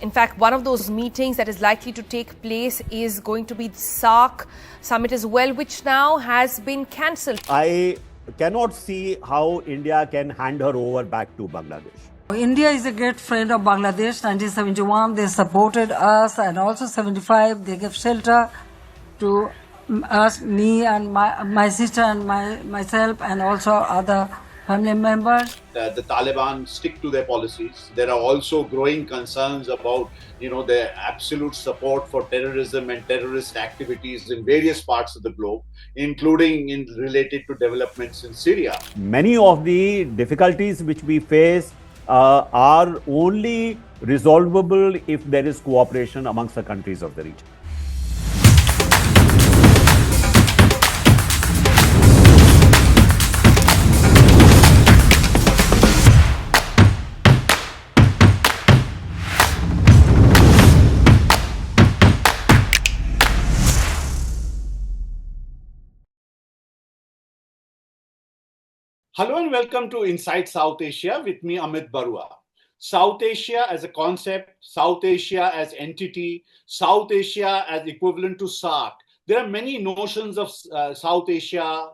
In fact, one of those meetings that is likely to take place is going to be the SAARC summit as well, which now has been cancelled. I cannot see how India can hand her over back to Bangladesh. India is a great friend of Bangladesh. 1971, they supported us, and also 75, they gave shelter to us, me and my sister and myself, and also other family members. The Taliban stick to their policies. There are also growing concerns about, their absolute support for terrorism and terrorist activities in various parts of the globe, including related to developments in Syria. Many of the difficulties which we face are only resolvable if there is cooperation amongst the countries of the region. Hello and welcome to Inside South Asia with me, Amit Barua. South Asia as a concept, South Asia as entity, South Asia as equivalent to SAARC. There are many notions of South Asia,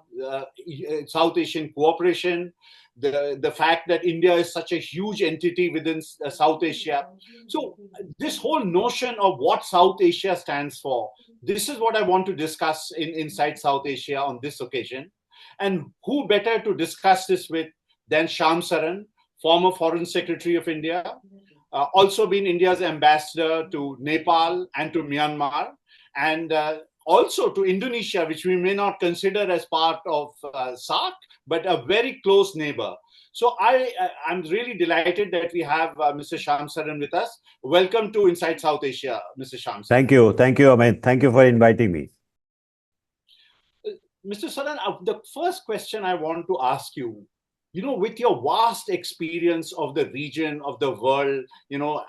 South Asian cooperation, the fact that India is such a huge entity within South Asia. So this whole notion of what South Asia stands for, this is what I want to discuss in Inside South Asia on this occasion. And who better to discuss this with than Shyam Saran, former Foreign Secretary of India, also been India's ambassador to Nepal and to Myanmar, and also to Indonesia, which we may not consider as part of SAARC, but a very close neighbor. So I'm really delighted that we have Mr. Shyam Saran with us. Welcome to Inside South Asia, Mr. Shyam Saran. Thank you, Amit. Thank you for inviting me. Mr. Saran, the first question I want to ask you, with your vast experience of the region, of the world,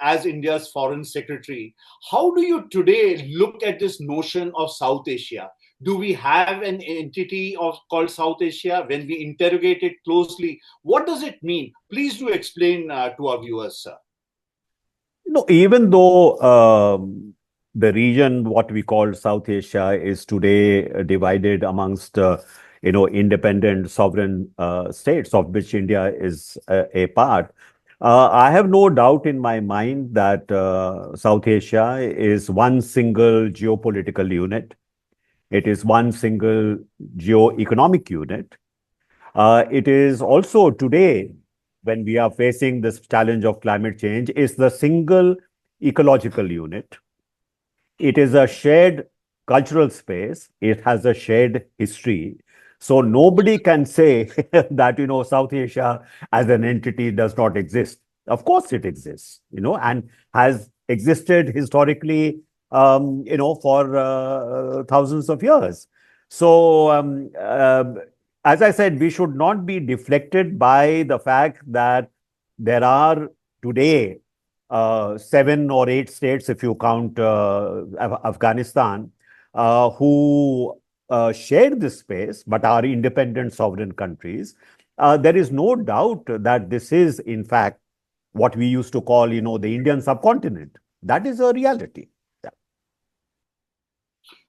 as India's foreign secretary, how do you today look at this notion of South Asia? Do we have an entity called South Asia? When we interrogate it closely, what does it mean? Please do explain to our viewers, sir. Even though the region, what we call South Asia, is today divided amongst, independent sovereign states, of which India is a part. I have no doubt in my mind that South Asia is one single geopolitical unit. It is one single geo-economic unit. It is also today, when we are facing this challenge of climate change, is the single ecological unit. It is a shared cultural space. It has a shared history. So nobody can say that, South Asia as an entity does not exist. Of course it exists, and has existed historically, for thousands of years. So, as I said, we should not be deflected by the fact that there are today 7 or 8 states, if you count Afghanistan, who share this space, but are independent sovereign countries. There is no doubt that this is, in fact, what we used to call, the Indian subcontinent. That is a reality. Yeah.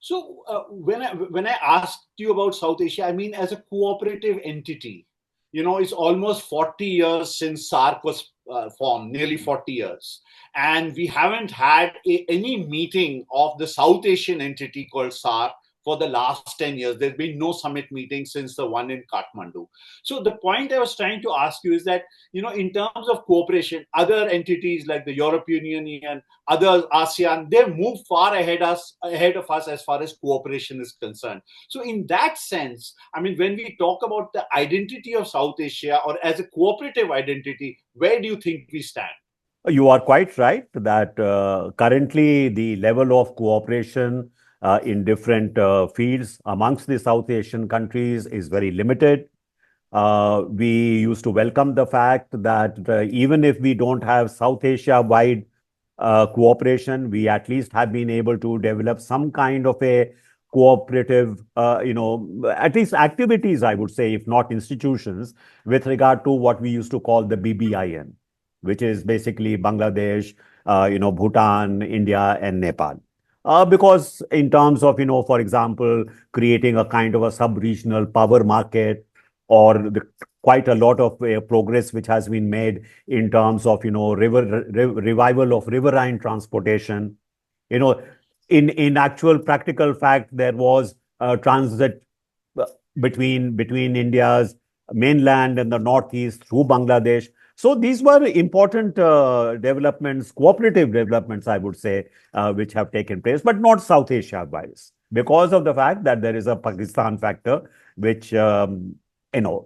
So when I asked you about South Asia, I mean as a cooperative entity. It's almost 40 years since SAARC was formed, nearly 40 years. And we haven't had any meeting of the South Asian entity called SAARC for the last 10 years. There's been no summit meeting since the one in Kathmandu. So the point I was trying to ask you is that, in terms of cooperation, other entities like the European Union, other ASEAN, they've moved far ahead of us as far as cooperation is concerned. So in that sense, I mean, when we talk about the identity of South Asia or as a cooperative identity, where do you think we stand? You are quite right that currently the level of cooperation in different fields amongst the South Asian countries is very limited. We used to welcome the fact that even if we don't have South Asia-wide cooperation, we at least have been able to develop some kind of a cooperative, at least activities, I would say, if not institutions, with regard to what we used to call the BBIN, which is basically Bangladesh, Bhutan, India, and Nepal. Because in terms of, for example, creating a kind of a sub-regional power market, or quite a lot of progress which has been made in terms of, revival of riverine transportation. You know, in actual practical fact, there was transit uh, between India's mainland and the northeast through Bangladesh. So these were important developments, cooperative developments, I would say, which have taken place, but not South Asia wise, because of the fact that there is a Pakistan factor, which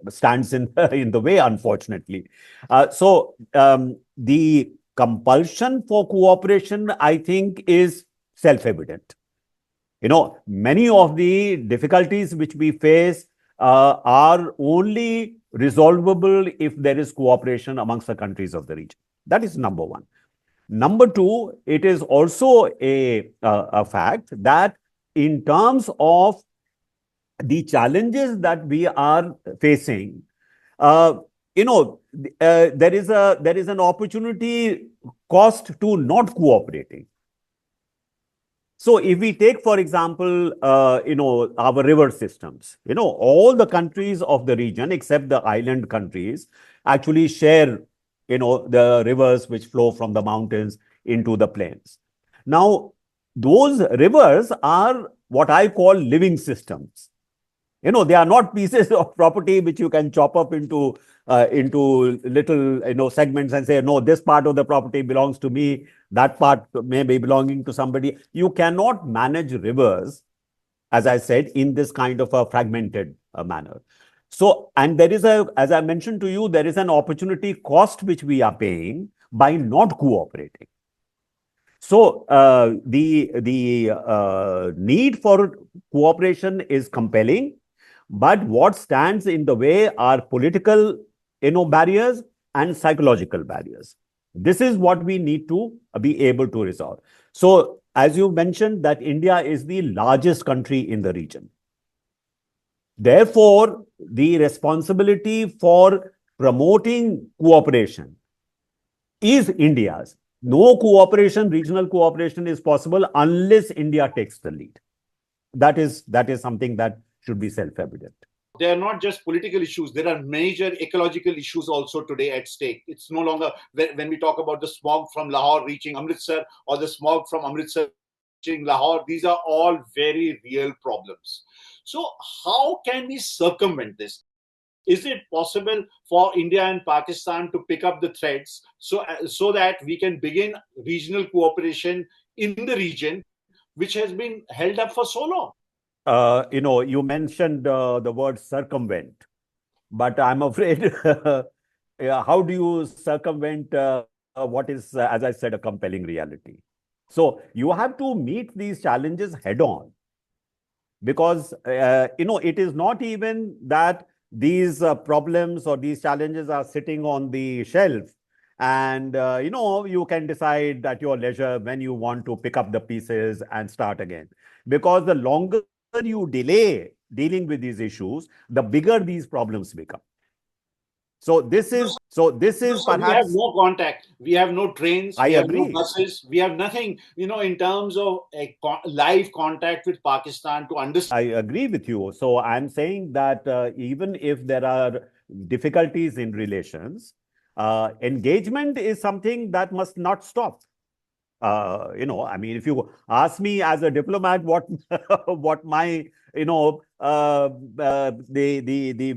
stands in in the way, unfortunately. The compulsion for cooperation, I think, is self-evident. Many of the difficulties which we face are only resolvable if there is cooperation amongst the countries of the region. That is number one. Number two, it is also a fact that in terms of the challenges that we are facing, uh, there is an opportunity cost to not cooperating. So if we take, for example, our river systems, all the countries of the region, except the island countries, actually share, the rivers which flow from the mountains into the plains. Now, those rivers are what I call living systems. They are not pieces of property which you can chop up into little, segments and say, no, this part of the property belongs to me, that part may be belonging to somebody. You cannot manage rivers, as I said, in this kind of a fragmented manner. So, and there is as I mentioned to you, there is an opportunity cost which we are paying by not cooperating. So, the need for cooperation is compelling, but what stands in the way are political, barriers and psychological barriers. This is what we need to be able to resolve. So, as you mentioned, that India is the largest country in the region. Therefore, the responsibility for promoting cooperation is India's. No cooperation, regional cooperation is possible unless India takes the lead. That is something that should be self-evident. They are not just political issues. There are major ecological issues also today at stake. It's no longer when we talk about the smog from Lahore reaching Amritsar or the smog from Amritsar reaching Lahore. These are all very real problems. So how can we circumvent this? Is it possible for India and Pakistan to pick up the threads so that we can begin regional cooperation in the region, which has been held up for so long? You mentioned the word circumvent, but I'm afraid, how do you circumvent what is, as I said, a compelling reality? So you have to meet these challenges head on, because, it is not even that these problems or these challenges are sitting on the shelf and, you can decide at your leisure when you want to pick up the pieces and start again. Because the longer you delay dealing with these issues, the bigger these problems become. So this is perhaps. We have no contact. We have no trains. I we agree. have no buses. We have nothing, in terms of a live contact with Pakistan to understand. I agree with you. So I'm saying that even if there are difficulties in relations, engagement is something that must not stop. I mean, if you ask me as a diplomat, what my the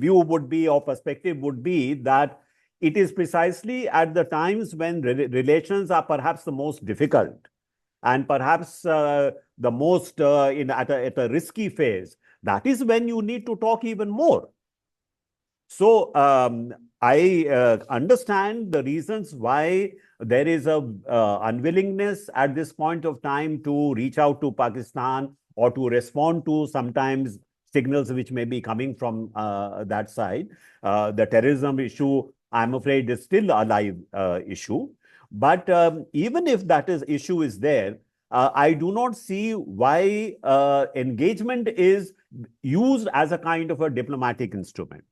view would be or perspective would be, that it is precisely at the times when relations are perhaps the most difficult and perhaps the most at a risky phase, that is when you need to talk even more. So I understand the reasons why there is a unwillingness at this point of time to reach out to Pakistan or to respond to sometimes signals which may be coming from that side. The terrorism issue, I'm afraid, is still a live issue. But even if that issue is there, I do not see why engagement is used as a kind of a diplomatic instrument.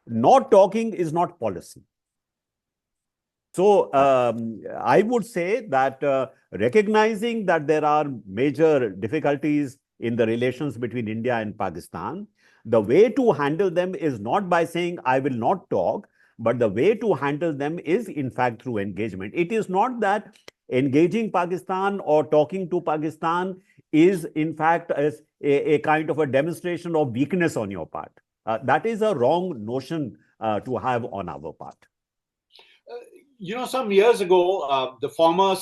Not talking is not policy. So I would say that recognizing that there are major difficulties in the relations between India and Pakistan, the way to handle them is not by saying, I will not talk, but the way to handle them is, in fact, through engagement. It is not that engaging Pakistan or talking to Pakistan is, in fact, a kind of a demonstration of weakness on your part. That is a wrong notion to have on our part. Some years ago, the former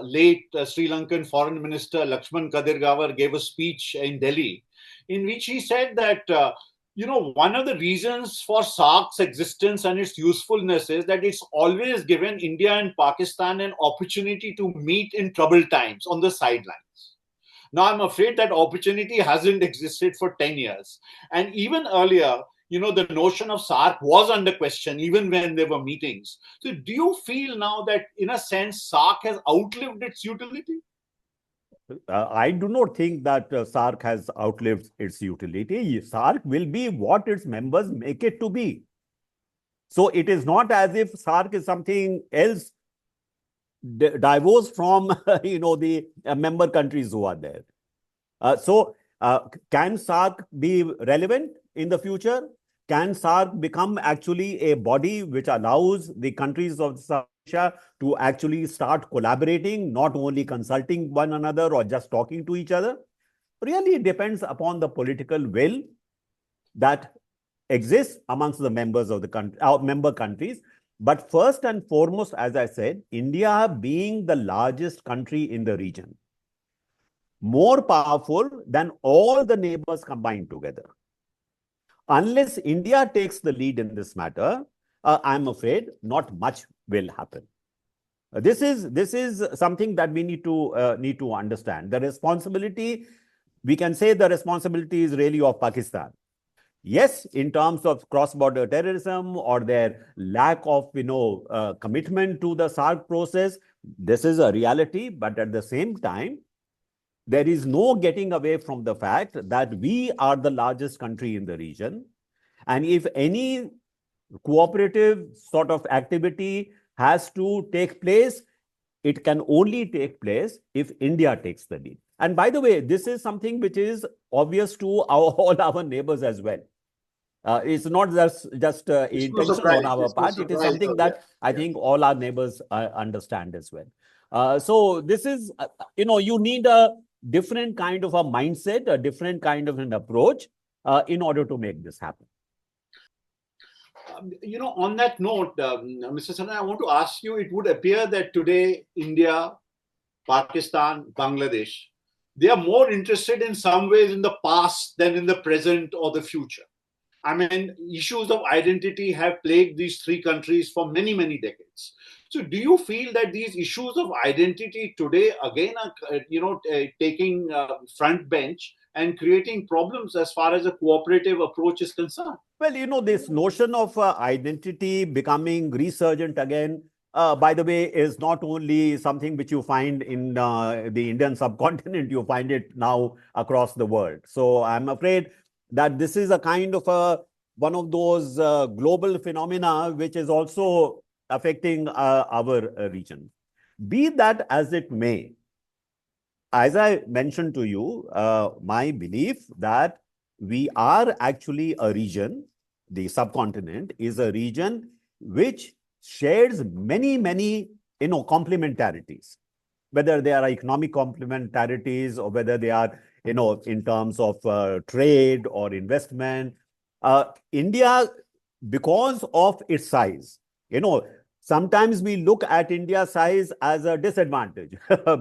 late Sri Lankan Foreign Minister Lakshman Kadirgawar gave a speech in Delhi in which he said that, one of the reasons for SARC's existence and its usefulness is that it's always given India and Pakistan an opportunity to meet in troubled times on the sidelines. Now, I'm afraid that opportunity hasn't existed for 10 years. And even earlier, the notion of SARC was under question, even when there were meetings. So do you feel now that, in a sense, SARC has outlived its utility? I do not think that SARC has outlived its utility. SARC will be what its members make it to be. So it is not as if SARC is something else divorced from, the member countries who are there. Can SARC be relevant in the future? Can SARC become actually a body which allows the countries of South Asia to actually start collaborating, not only consulting one another or just talking to each other? Really, it depends upon the political will that exists amongst the members of the member countries. But first and foremost, as I said, India being the largest country in the region, more powerful than all the neighbors combined together. Unless India takes the lead in this matter, I'm afraid not much will happen. This is something that we need to understand. The responsibility, we can say the responsibility is really of Pakistan. Yes, in terms of cross-border terrorism or their lack of commitment to the SARC process, this is a reality. But at the same time, there is no getting away from the fact that we are the largest country in the region. And if any cooperative sort of activity has to take place, it can only take place if India takes the lead. And by the way, this is something which is obvious to all our neighbors as well. It's not just intention on our part. It is something that I think all our neighbors understand as well. So this is, you need a different kind of a mindset, a different kind of an approach in order to make this happen. On that note, Mr. Saran, I want to ask you, it would appear that today India, Pakistan, Bangladesh, they are more interested in some ways in the past than in the present or the future. I mean, issues of identity have plagued these three countries for many, many decades. So do you feel that these issues of identity today again are, taking front bench and creating problems as far as a cooperative approach is concerned? Well, this notion of identity becoming resurgent again, by the way, is not only something which you find in the Indian subcontinent, you find it now across the world. So I'm afraid that this is a kind of one of those global phenomena which is also affecting our region. Be that as it may, as I mentioned to you, my belief that we are actually a region, the subcontinent is a region which shares many, many, complementarities, whether they are economic complementarities or whether they are, in terms of trade or investment. India, because of its size, sometimes we look at India's size as a disadvantage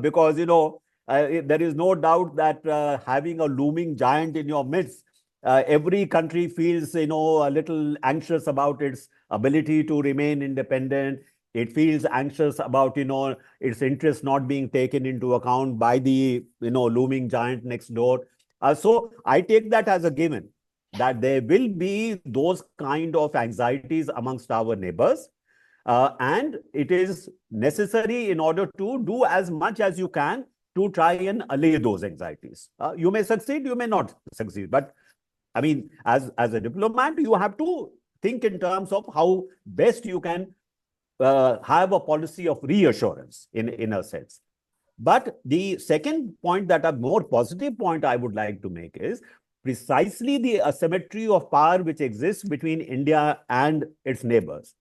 because, there is no doubt that having a looming giant in your midst, every country feels, a little anxious about its ability to remain independent. It feels anxious about, its interests not being taken into account by the, looming giant next door. So I take that as a given that there will be those kind of anxieties amongst our neighbors. And it is necessary in order to do as much as you can to try and allay those anxieties. You may succeed, you may not succeed. But I mean, as a diplomat, you have to think in terms of how best you can have a policy of reassurance in a sense. But the second point, that a more positive point I would like to make, is precisely the asymmetry of power which exists between India and its neighbors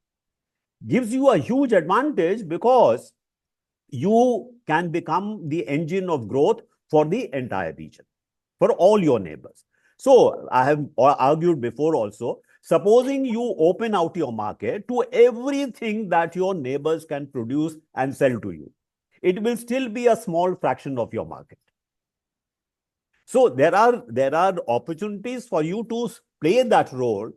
gives you a huge advantage, because you can become the engine of growth for the entire region, for all your neighbors. So I have argued before also, supposing you open out your market to everything that your neighbors can produce and sell to you, it will still be a small fraction of your market. So there are opportunities for you to play that role,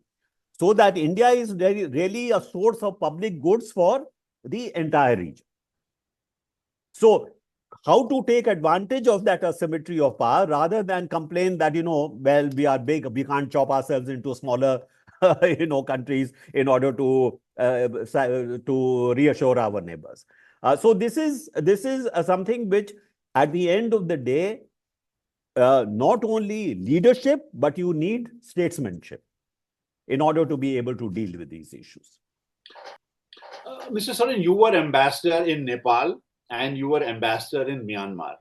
so that India is really a source of public goods for the entire region. So how to take advantage of that asymmetry of power, rather than complain that, well, we are big, we can't chop ourselves into smaller, countries in order to reassure our neighbors. So this is something which, at the end of the day, not only leadership, but you need statesmanship in order to be able to deal with these issues. Mr. Saran, you were ambassador in Nepal and you were ambassador in Myanmar.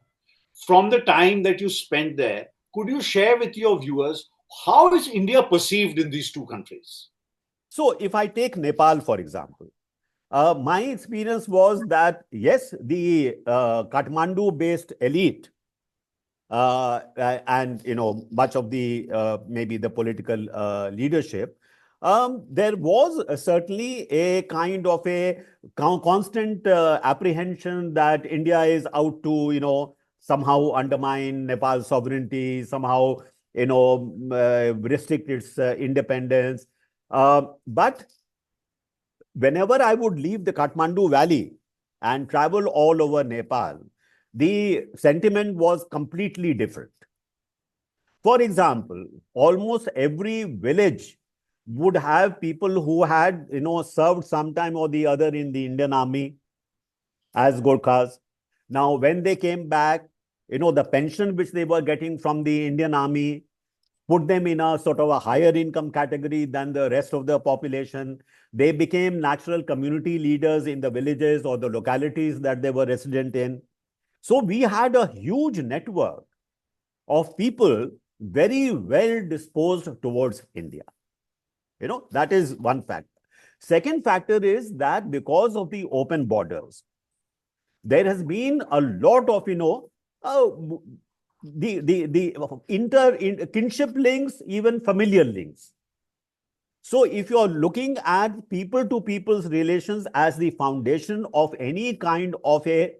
From the time that you spent there, could you share with your viewers, how is India perceived in these two countries? So if I take Nepal, for example, my experience was that, yes, the Kathmandu-based elite and much of the maybe the political leadership, there was certainly a kind of a constant apprehension that India is out to somehow undermine Nepal's sovereignty, somehow restrict its independence. But whenever I would leave the Kathmandu Valley and travel all over Nepal, the sentiment was completely different. For example, almost every village would have people who had, served sometime or the other in the Indian Army as Gorkhas. Now, when they came back, the pension which they were getting from the Indian Army put them in a sort of a higher income category than the rest of the population. They became natural community leaders in the villages or the localities that they were resident in. So we had a huge network of people very well disposed towards India. That is one factor. Second factor is that because of the open borders, there has been a lot of, the kinship links, even familial links. So if you're looking at people to people's relations as the foundation of any kind of a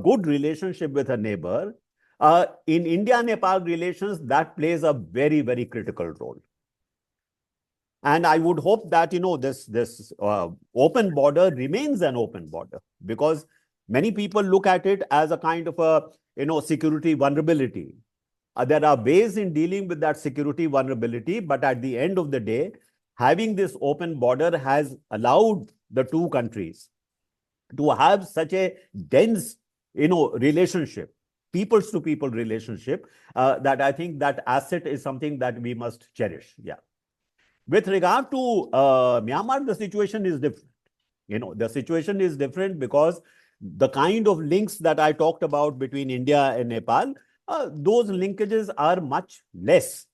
good relationship with a neighbor, in India-Nepal relations, that plays a very, very critical role. And I would hope that, this open border remains an open border, because many people look at it as a kind of a, security vulnerability. There are ways in dealing with that security vulnerability, but at the end of the day, having this open border has allowed the two countries to have such a dense, relationship, peoples to people relationship, that I think that asset is something that we must cherish. Yeah. With regard to Myanmar, the situation is different. The situation is different because the kind of links that I talked about between India and Nepal, those linkages are much less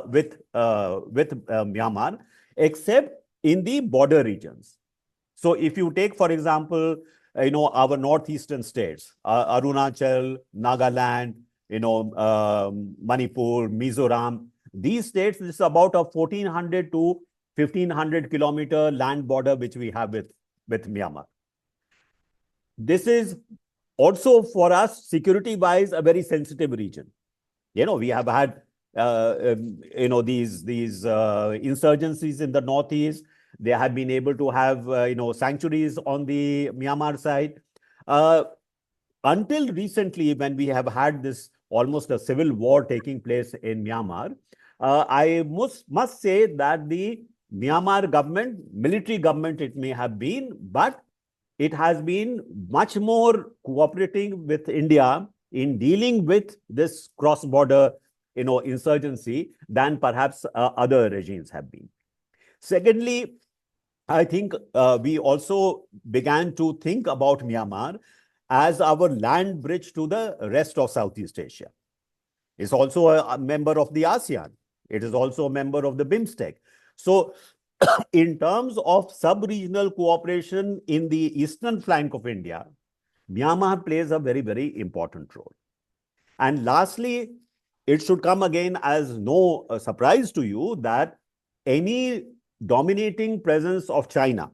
with Myanmar, except in the border regions. So if you take, for example, our northeastern states, Arunachal, Nagaland, Manipur, Mizoram, these states, this is about a 1400 to 1500 kilometer land border which we have with Myanmar. This is also for us, security-wise, a very sensitive region. We have had, these insurgencies in the northeast. They have been able to have, sanctuaries on the Myanmar side. Until recently, when we have had this almost a civil war taking place in Myanmar, I must say that the Myanmar government, military government it may have been, but it has been much more cooperating with India in dealing with this cross-border, insurgency than perhaps other regimes have been. Secondly, I think we also began to think about Myanmar as our land bridge to the rest of Southeast Asia. It's also a member of the ASEAN. It is also a member of the BIMSTEC. So in terms of sub-regional cooperation in the eastern flank of India, Myanmar plays a very, very important role. And lastly, it should come again as no surprise to you that any dominating presence of China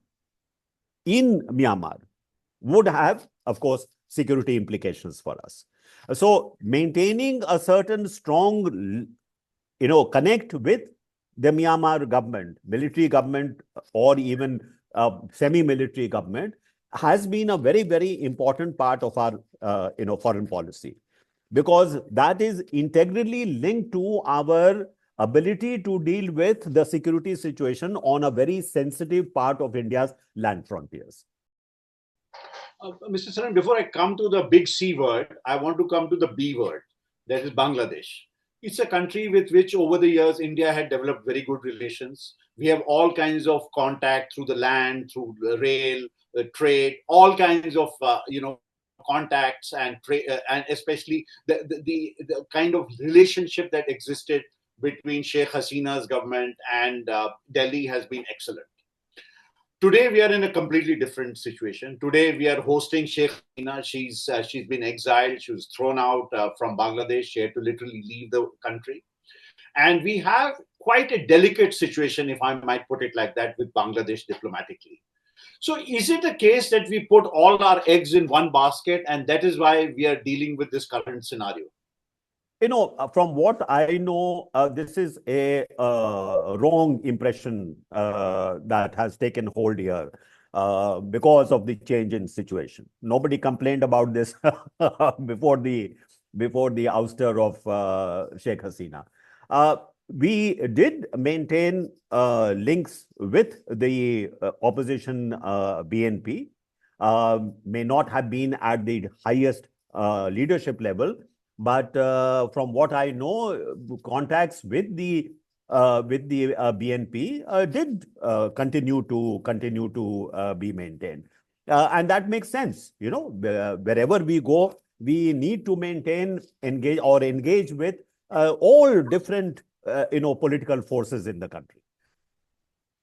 in Myanmar would have, of course, security implications for us. So maintaining a certain strong, connect with the Myanmar government, military government, or even semi-military government has been a very, very important part of our, foreign policy, because that is integrally linked to our ability to deal with the security situation on a very sensitive part of India's land frontiers. Mr. Saran, before I come to the big C word, I want to come to the B word, that is Bangladesh. It's a country with which over the years India had developed very good relations. We have all kinds of contact through the land, through the rail, trade, all kinds of contacts and and especially the kind of relationship that existed between Sheikh Hasina's government and Delhi has been excellent. Today we are in a completely different situation. Today we are hosting Sheikh Hasina. She's been exiled. She was thrown out from Bangladesh. She had to literally leave the country, and we have quite a delicate situation, if I might put it like that, with Bangladesh diplomatically. So is it a case that we put all our eggs in one basket, and that is why we are dealing with this current scenario? From what I know, this is a wrong impression that has taken hold here because of the change in situation. Nobody complained about this before the ouster of Sheikh Hasina. We did maintain links with the opposition BNP, may not have been at the highest leadership level, but from what I know, contacts with the BNP did continue to be maintained, and that makes sense. Wherever we go, we need to engage with all different political forces in the country.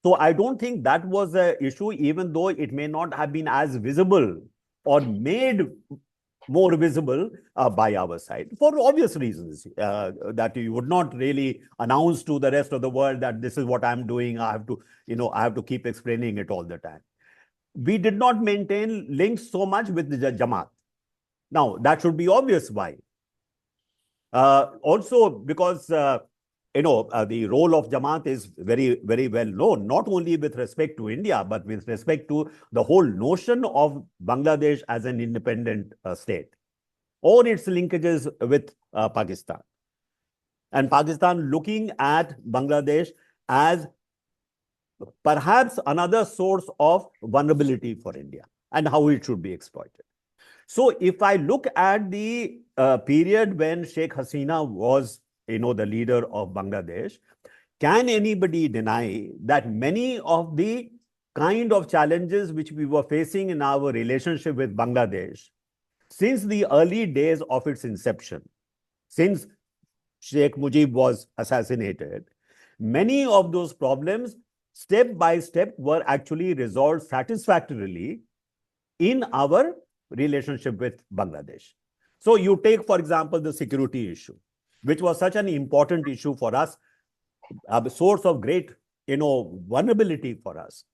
So I don't think that was an issue, even though it may not have been as visible or made more visible by our side, for obvious reasons, that you would not really announce to the rest of the world that this is what I'm doing. I have to keep explaining it all the time. We did not maintain links so much with the Jamaat. Now, that should be obvious why. Also, because the role of Jamaat is very, very well known, not only with respect to India, but with respect to the whole notion of Bangladesh as an independent state, or its linkages with Pakistan. And Pakistan looking at Bangladesh as perhaps another source of vulnerability for India and how it should be exploited. So if I look at the period when Sheikh Hasina was the leader of Bangladesh, can anybody deny that many of the kind of challenges which we were facing in our relationship with Bangladesh since the early days of its inception, since Sheikh Mujib was assassinated, many of those problems step by step were actually resolved satisfactorily in our relationship with Bangladesh. So you take, for example, the security issue, which was such an important issue for us, a source of great, vulnerability for us.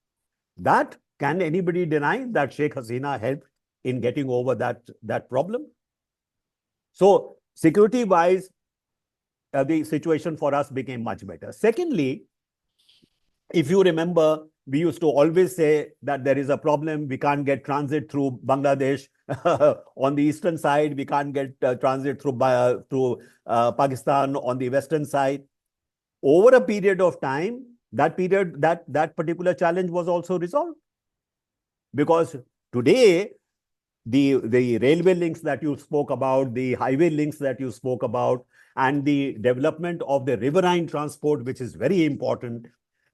That, can anybody deny that Sheikh Hasina helped in getting over that problem? So security-wise, the situation for us became much better. Secondly, if you remember, we used to always say that there is a problem. We can't get transit through Bangladesh on the eastern side. We can't get transit through Pakistan on the western side. Over a period of time, that particular challenge was also resolved, because today the railway links that you spoke about, the highway links that you spoke about, and the development of the riverine transport, which is very important,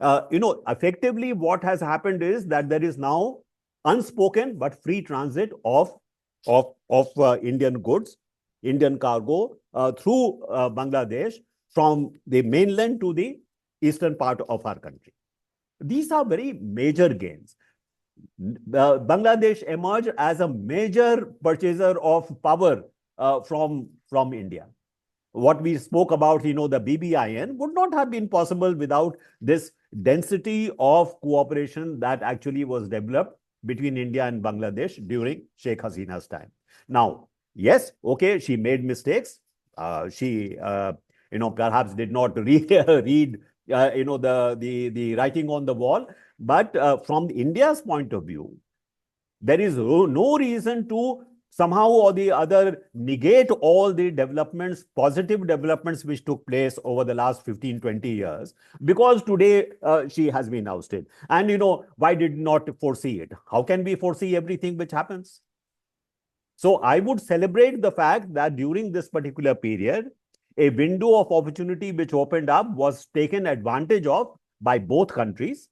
Effectively what has happened is that there is now unspoken but free transit of Indian goods, Indian cargo through Bangladesh from the mainland to the eastern part of our country. These are very major gains. Bangladesh emerged as a major purchaser of power from India. What we spoke about, the BBIN would not have been possible without this density of cooperation that actually was developed between India and Bangladesh during Sheikh Hasina's time. Now, yes, okay, she made mistakes. She, perhaps did not read, the writing on the wall. But from India's point of view, there is no reason to somehow or the other negate all the developments, positive developments which took place over the last 15, 20 years, because today she has been ousted. And, why did not foresee it? How can we foresee everything which happens? So I would celebrate the fact that during this particular period, a window of opportunity which opened up was taken advantage of by both countries.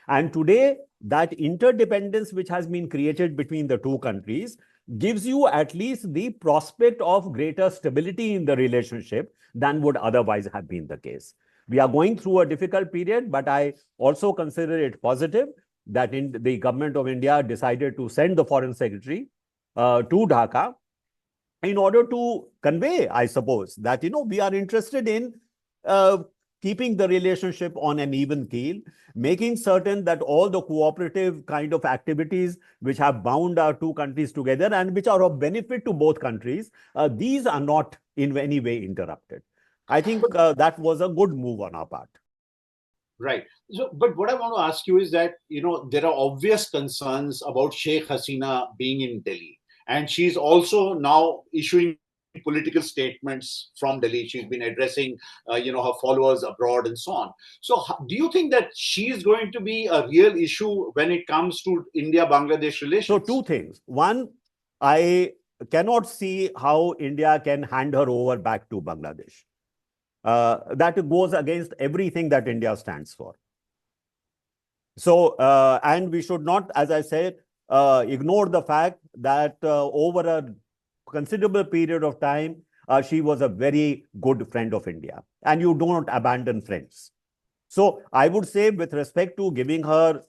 And today, that interdependence which has been created between the two countries gives you at least the prospect of greater stability in the relationship than would otherwise have been the case. We are going through a difficult period, but I also consider it positive that the government of India decided to send the Foreign Secretary to Dhaka in order to convey, I suppose, that, we are interested in keeping the relationship on an even keel, making certain that all the cooperative kind of activities which have bound our two countries together and which are of benefit to both countries, these are not in any way interrupted. I think that was a good move on our part. Right. So, but what I want to ask you is that, there are obvious concerns about Sheikh Hasina being in Delhi. And she's also now issuing political statements from Delhi. She's been addressing, her followers abroad and so on. So do you think that she's going to be a real issue when it comes to India-Bangladesh relations? So two things. One, I cannot see how India can hand her over back to Bangladesh. That goes against everything that India stands for. So, and we should not, as I said, ignore the fact that over a considerable period of time, she was a very good friend of India. And you don't abandon friends. So I would say, with respect to giving her,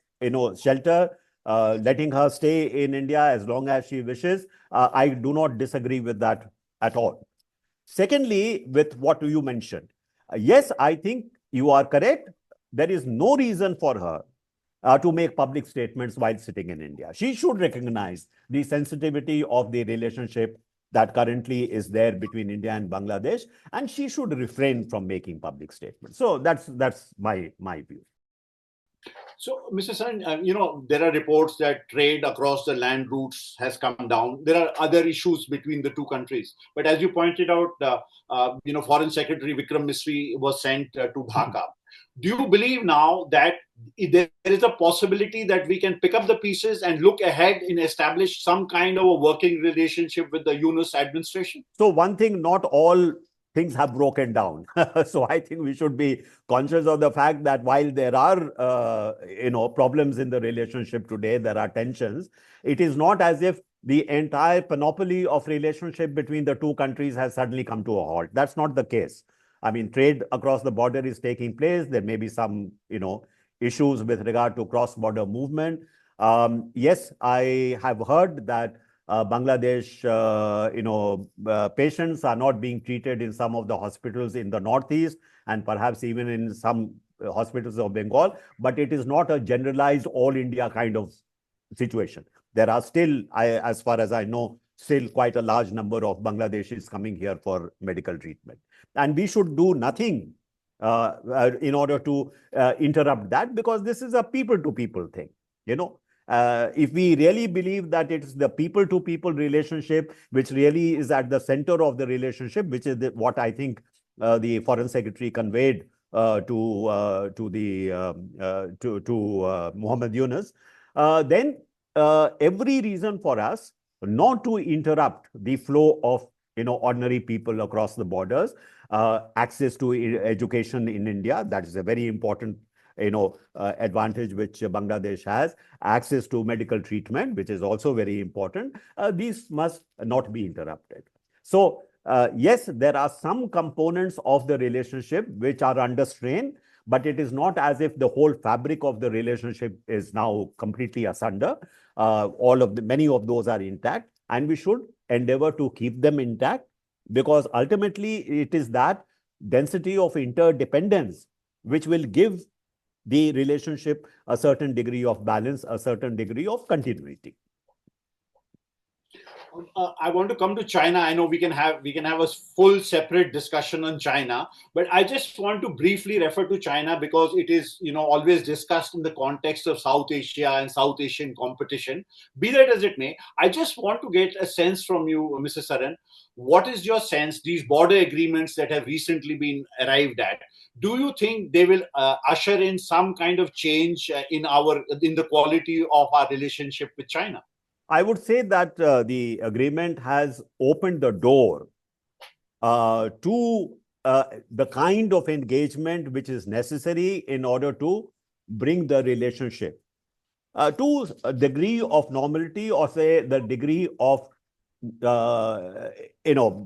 shelter, letting her stay in India as long as she wishes, I do not disagree with that at all. Secondly, with what you mentioned, yes, I think you are correct. There is no reason for her to make public statements while sitting in India. She should recognize the sensitivity of the relationship that currently is there between India and Bangladesh, and she should refrain from making public statements. So that's my view. So, Mr. Saran, there are reports that trade across the land routes has come down. There are other issues between the two countries. But as you pointed out, Foreign Secretary Vikram Misri was sent to Dhaka. Do you believe now that there is a possibility that we can pick up the pieces and look ahead and establish some kind of a working relationship with the Yunus administration? So one thing, not all things have broken down. So I think we should be conscious of the fact that while there are, problems in the relationship today, there are tensions. It is not as if the entire panoply of relationship between the two countries has suddenly come to a halt. That's not the case. I mean, trade across the border is taking place. There may be some, issues with regard to cross-border movement. Yes, I have heard that Bangladesh, patients are not being treated in some of the hospitals in the Northeast and perhaps even in some hospitals of Bengal, but it is not a generalized all India kind of situation. There are still, as far as I know, still quite a large number of Bangladeshis coming here for medical treatment. And we should do nothing in order to interrupt that, because this is a people-to-people thing, If we really believe that it's the people-to-people relationship which really is at the center of the relationship, which is what I think the Foreign Secretary conveyed to Muhammad Yunus, then every reason for us not to interrupt the flow of ordinary people across the borders, access to education in India. That is a very important advantage which Bangladesh has, access to medical treatment, which is also very important. These must not be interrupted. So, yes, there are some components of the relationship which are under strain, but it is not as if the whole fabric of the relationship is now completely asunder. Many of those are intact, and we should endeavor to keep them intact, because ultimately it is that density of interdependence which will give the relationship a certain degree of balance, a certain degree of continuity. I want to come to China. I know we can have a full separate discussion on China, but I just want to briefly refer to China because it is always discussed in the context of South Asia and South Asian competition. Be that as it may, I just want to get a sense from you, Mr. Saran. What is your sense? These border agreements that have recently been arrived at, do you think they will usher in some kind of change in the quality of our relationship with China? I would say that the agreement has opened the door to the kind of engagement which is necessary in order to bring the relationship to a degree of normality, or say the degree of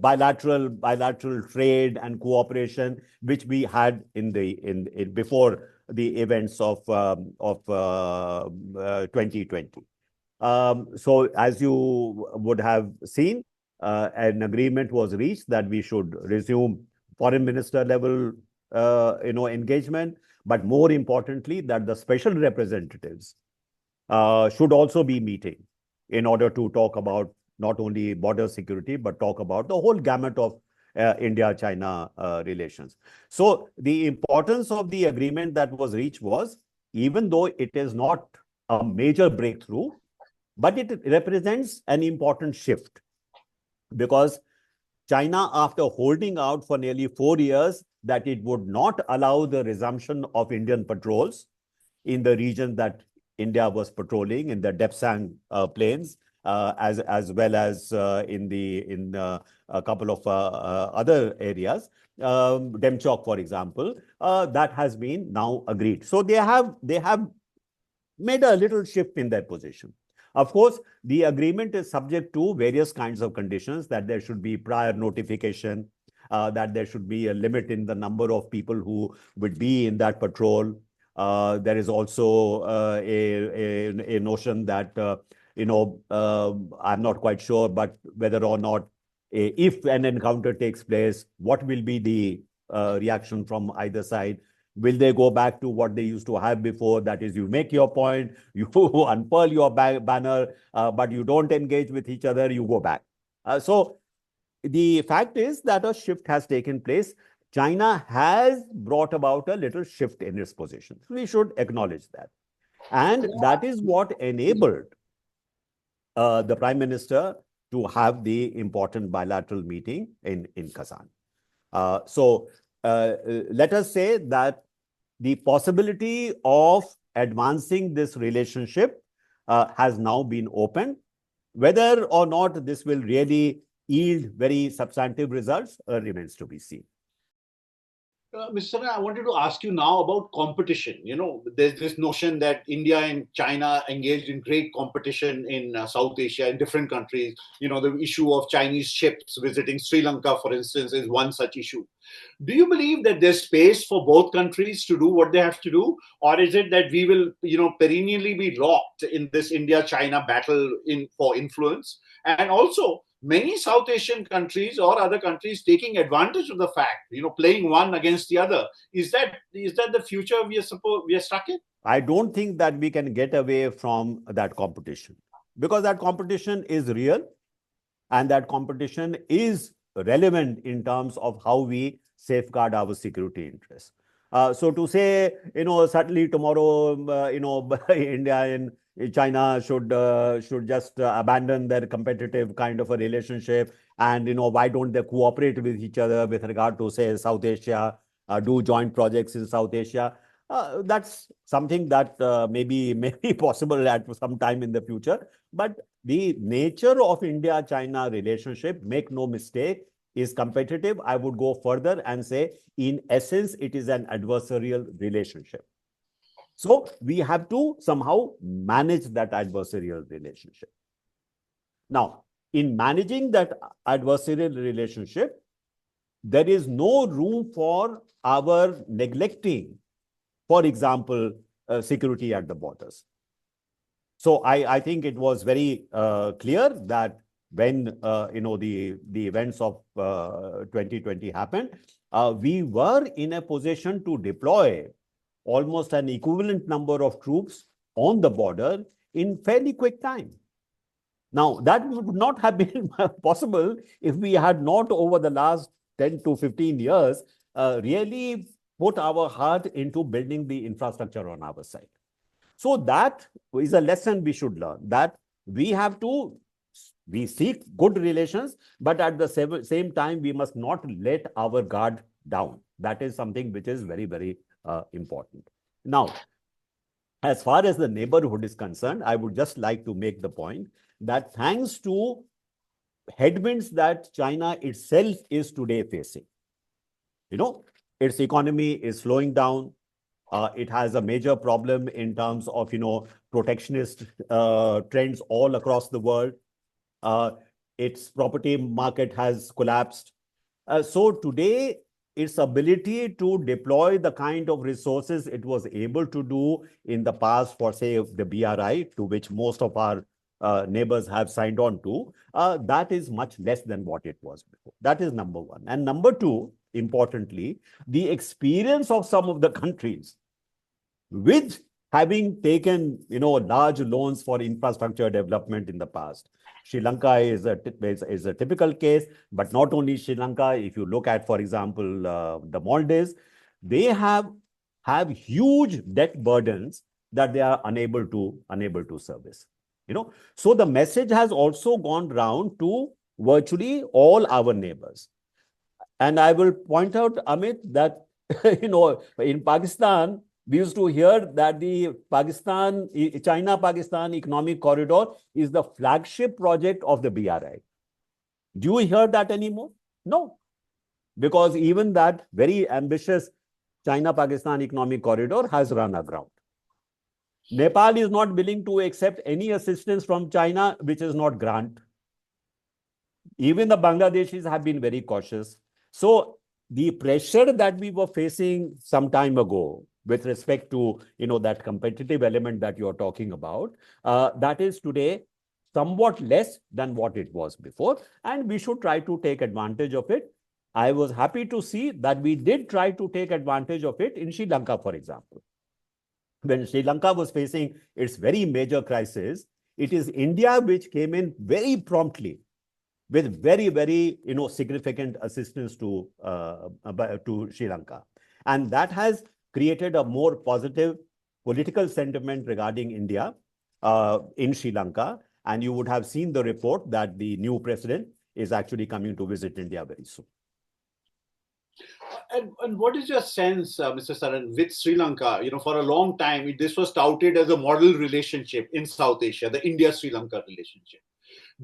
bilateral trade and cooperation which we had in before the events of 2020. So as you would have seen, an agreement was reached that we should resume foreign minister level engagement, but more importantly that the special representatives should also be meeting in order to talk about not only border security, but talk about the whole gamut of India-China relations. So the importance of the agreement that was reached was, even though it is not a major breakthrough, but it represents an important shift, because China, after holding out for nearly 4 years that it would not allow the resumption of Indian patrols in the region that India was patrolling, in the Depsang plains, as well as in a couple of other areas, Demchok, for example, that has been now agreed. So they have made a little shift in their position. Of course, the agreement is subject to various kinds of conditions, that there should be prior notification, that there should be a limit in the number of people who would be in that patrol. There is also a notion that, I'm not quite sure, but whether or not, if an encounter takes place, what will be the reaction from either side? Will they go back to what they used to have before? That is, you make your point, you unfurl your banner, but you don't engage with each other, you go back. So the fact is that a shift has taken place. China has brought about a little shift in its position. We should acknowledge that. And that is what enabled the Prime Minister to have the important bilateral meeting in Kazan. So let us say that the possibility of advancing this relationship has now been opened. Whether or not this will really yield very substantive results remains to be seen. Mr. Saran, I wanted to ask you now about competition. There's this notion that India and China engaged in great competition in South Asia, in different countries. The issue of Chinese ships visiting Sri Lanka, for instance, is one such issue. Do you believe that there's space for both countries to do what they have to do? Or is it that we will, perennially be locked in this India-China battle for influence? And also, many South Asian countries or other countries taking advantage of the fact, playing one against the other. Is that the future we are stuck in? I don't think that we can get away from that competition, because that competition is real and that competition is relevant in terms of how we safeguard our security interests. So to say, certainly tomorrow, India and China should just abandon their competitive kind of a relationship, and why don't they cooperate with each other with regard to, say, South Asia, do joint projects in South Asia? That's something that may be possible at some time in the future. But the nature of India-China relationship, make no mistake, is competitive. I would go further and say, in essence, it is an adversarial relationship. So we have to somehow manage that adversarial relationship. Now, in managing that adversarial relationship, there is no room for our neglecting, for example, security at the borders. So I think it was very clear that when the events of 2020 happened, we were in a position to deploy almost an equivalent number of troops on the border in fairly quick time. Now, that would not have been possible if we had not, over the last 10 to 15 years, really put our heart into building the infrastructure on our side. So that is a lesson we should learn, that we seek good relations, but at the same time, we must not let our guard down. That is something which is very, very important. Now, as far as the neighborhood is concerned, I would just like to make the point that thanks to headwinds that China itself is today facing, its economy is slowing down. It has a major problem in terms of, protectionist trends all across the world. Its property market has collapsed. So today, its ability to deploy the kind of resources it was able to do in the past for, say, the BRI, to which most of our neighbors have signed on to, that is much less than what it was before. That is number one. And number two, importantly, the experience of some of the countries with having taken, large loans for infrastructure development in the past. Sri Lanka is a typical case, but not only Sri Lanka. If you look at, for example, the Maldives, they have huge debt burdens that they are unable to service. So the message has also gone round to virtually all our neighbors. And I will point out, Amit, that in Pakistan, we used to hear that the China-Pakistan Economic Corridor is the flagship project of the BRI. Do you hear that anymore? No. Because even that very ambitious China-Pakistan Economic Corridor has run aground. Nepal is not willing to accept any assistance from China, which is not grant. Even the Bangladeshis have been very cautious. So the pressure that we were facing some time ago with respect to, that competitive element that you're talking about, that is today somewhat less than what it was before. And we should try to take advantage of it. I was happy to see that we did try to take advantage of it in Sri Lanka, for example. When Sri Lanka was facing its very major crisis, it is India which came in very promptly with very, very, significant assistance to Sri Lanka. And that has created a more positive political sentiment regarding India in Sri Lanka. And you would have seen the report that the new president is actually coming to visit India very soon. And what is your sense, Mr. Saran, with Sri Lanka? For a long time, this was touted as a model relationship in South Asia, the India-Sri Lanka relationship.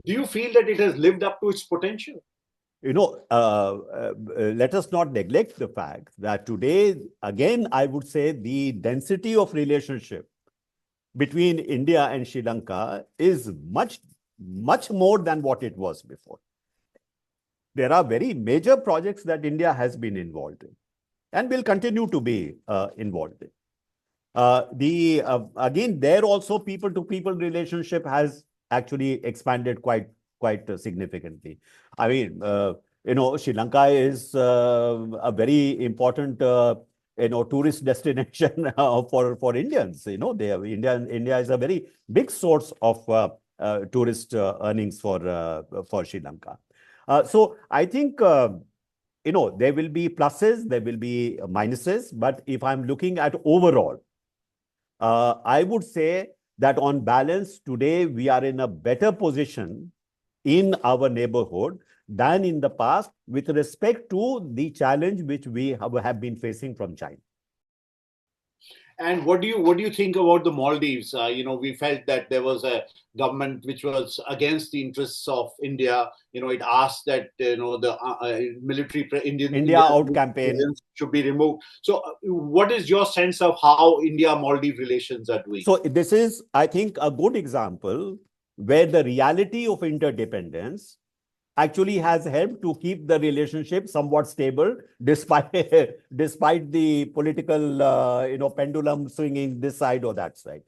Do you feel that it has lived up to its potential? Let us not neglect the fact that today, again, I would say the density of relationship between India and Sri Lanka is much, much more than what it was before. There are very major projects that India has been involved in and will continue to be involved in. Again, there also people-to-people relationship has actually expanded quite significantly. I mean, Sri Lanka is a very important tourist destination for Indians. India is a very big source of tourist earnings for Sri Lanka. So I think there will be pluses, there will be minuses, but if I'm looking at overall, I would say that on balance, today we are in a better position in our neighborhood than in the past with respect to the challenge which we have been facing from China. And what do you think about the Maldives? We felt that there was a government which was against the interests of India. It asked that the India India's out military campaign. presence should be removed. So, what is your sense of how India-Maldives relations are doing? So this is, I think, a good example where the reality of interdependence actually has helped to keep the relationship somewhat stable despite despite the political pendulum swinging this side or that side.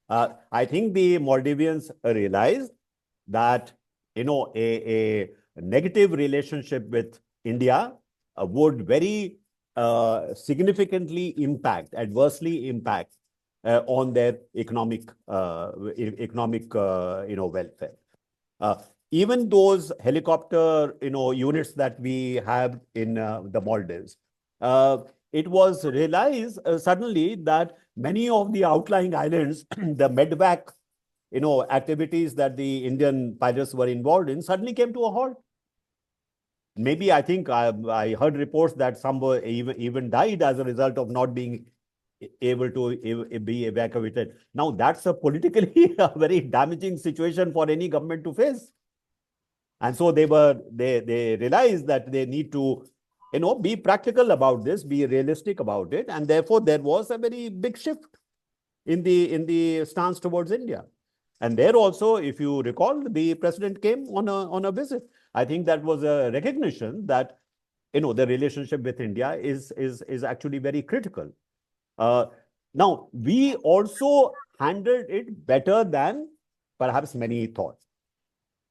I think the Maldivians realized that a negative relationship with India would very significantly adversely impact on their economic welfare. Uh, Even those helicopter units that we have in the Maldives, it was realized suddenly that many of the outlying islands, the medvac activities that the Indian pilots were involved in suddenly came to a halt. Maybe I think I heard reports that some were even died as a result of not being able to be evacuated. Now that's a politically a very damaging situation for any government to face. And so they realized that they need to be practical about this, be realistic about it, and therefore there was a very big shift in the stance towards India. And there also, if you recall, the president came on a visit. I think that was a recognition that the relationship with India is actually very critical. Now we also handled it better than perhaps many thought,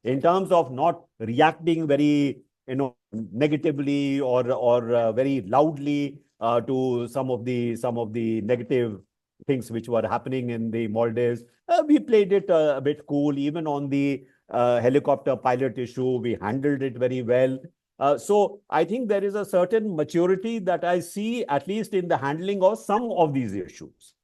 in terms of not reacting very negatively or very loudly to some of the negative things which were happening in the Maldives. We played it a bit cool. Even on the helicopter pilot issue, we handled it very well. So I think there is a certain maturity that I see, at least in the handling of some of these issues.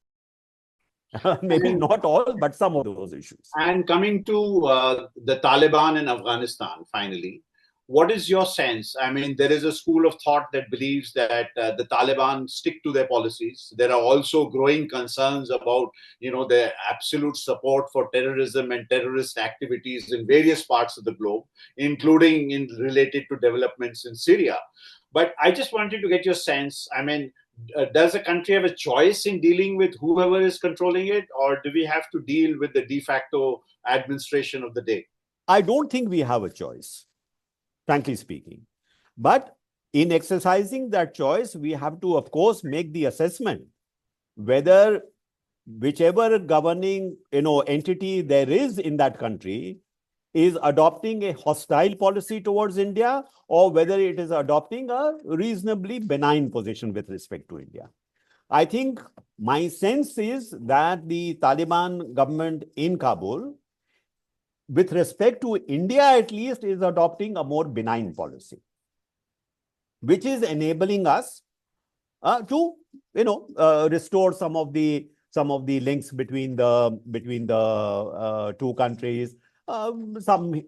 Maybe not all, but some of those issues. And coming to the Taliban in Afghanistan, finally, what is your sense? I mean, there is a school of thought that believes that the Taliban stick to their policies. There are also growing concerns about, their absolute support for terrorism and terrorist activities in various parts of the globe, including related to developments in Syria. But I just wanted to get your sense. I mean, does a country have a choice in dealing with whoever is controlling it, or do we have to deal with the de facto administration of the day? I don't think we have a choice, frankly speaking. But in exercising that choice, we have to, of course, make the assessment whether whichever governing entity there is in that country is adopting a hostile policy towards India, or whether it is adopting a reasonably benign position with respect to India. I think my sense is that the Taliban government in Kabul, with respect to India at least, is adopting a more benign policy, which is enabling us to restore some of the links between the two countries. Some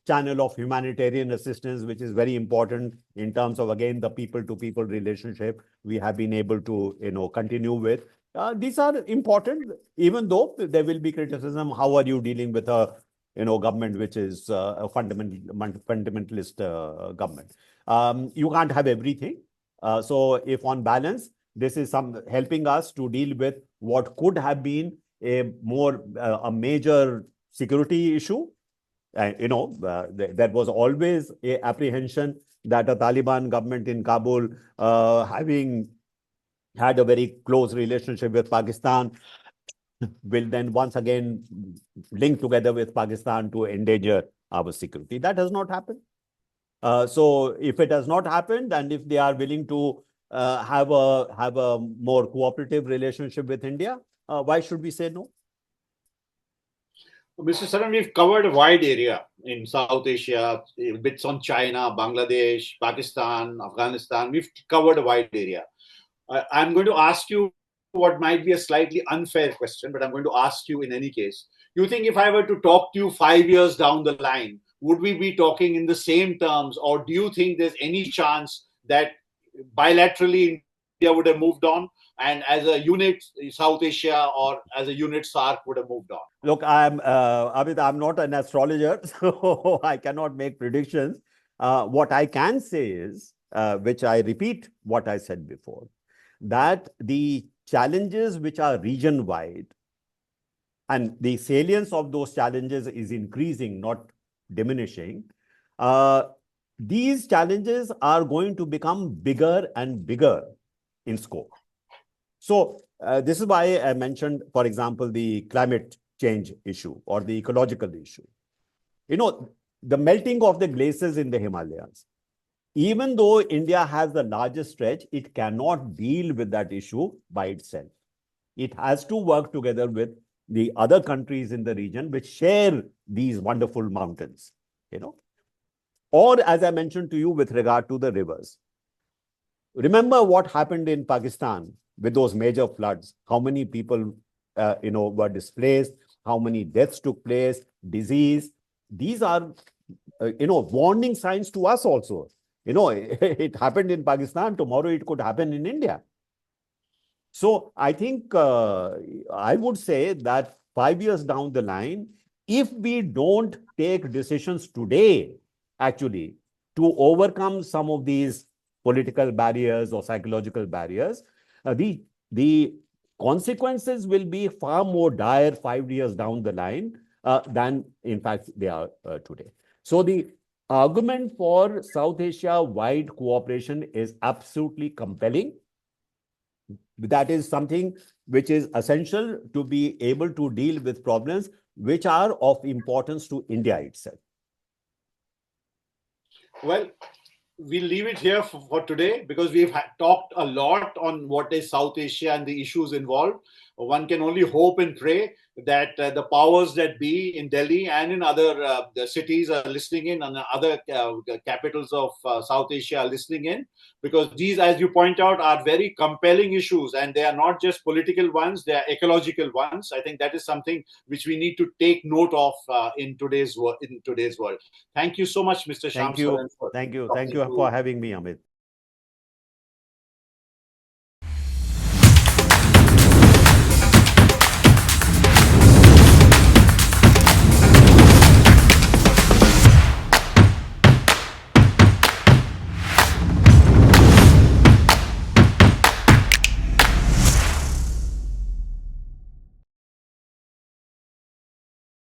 channel of humanitarian assistance, which is very important in terms of, again, the people-to-people relationship we have been able to continue with. These are important, even though there will be criticism. How are you dealing with a government which is a fundamentalist government? You can't have everything. So if on balance, this is helping us to deal with what could have been a major security issue. There was always a apprehension that a Taliban government in Kabul, having had a very close relationship with Pakistan, will then once again link together with Pakistan to endanger our security. That has not happened. So if it has not happened, and if they are willing to have a more cooperative relationship with India, why should we say no? Mr. Saran, we've covered a wide area in South Asia, bits on China, Bangladesh, Pakistan, Afghanistan. We've covered a wide area. I'm going to ask you what might be a slightly unfair question, but I'm going to ask you in any case. You think if I were to talk to you 5 years down the line, would we be talking in the same terms, or do you think there's any chance that bilaterally India would have moved on? and as a unit South Asia or as a unit SAARC would have moved on? Look, I'm not an astrologer, so I cannot make predictions. What I can say is, which I repeat what I said before, that the challenges which are region-wide and the salience of those challenges is increasing, not diminishing. These challenges are going to become bigger and bigger in scope. So this is why I mentioned, for example, the climate change issue or the ecological issue. You know, the melting of the glaciers in the Himalayas. Even though India has the largest stretch, it cannot deal with that issue by itself. It has to work together with the other countries in the region which share these wonderful mountains, you know. Or as I mentioned to you with regard to the rivers. Remember what happened in Pakistan with those major floods, how many people were displaced, how many deaths took place, disease. These are, warning signs to us also. It happened in Pakistan, tomorrow it could happen in India. So I think I would say that 5 years down the line, if we don't take decisions today, actually, to overcome some of these political barriers or psychological barriers, the consequences will be far more dire 5 years down the line than, in fact, they are today. So the argument for South Asia-wide cooperation is absolutely compelling. That is something which is essential to be able to deal with problems which are of importance to India itself. Well, we'll leave it here for today because we've talked a lot on what is South Asia and the issues involved. One can only hope and pray that the powers that be in Delhi and in other cities are listening in, and other capitals of South Asia are listening in, because these, as you point out, are very compelling issues, and they are not just political ones, they are ecological ones. I think that is something which we need to take note of in today's world. Thank you so much, Mr. Shyam Saran. Thank you for having me, Amit.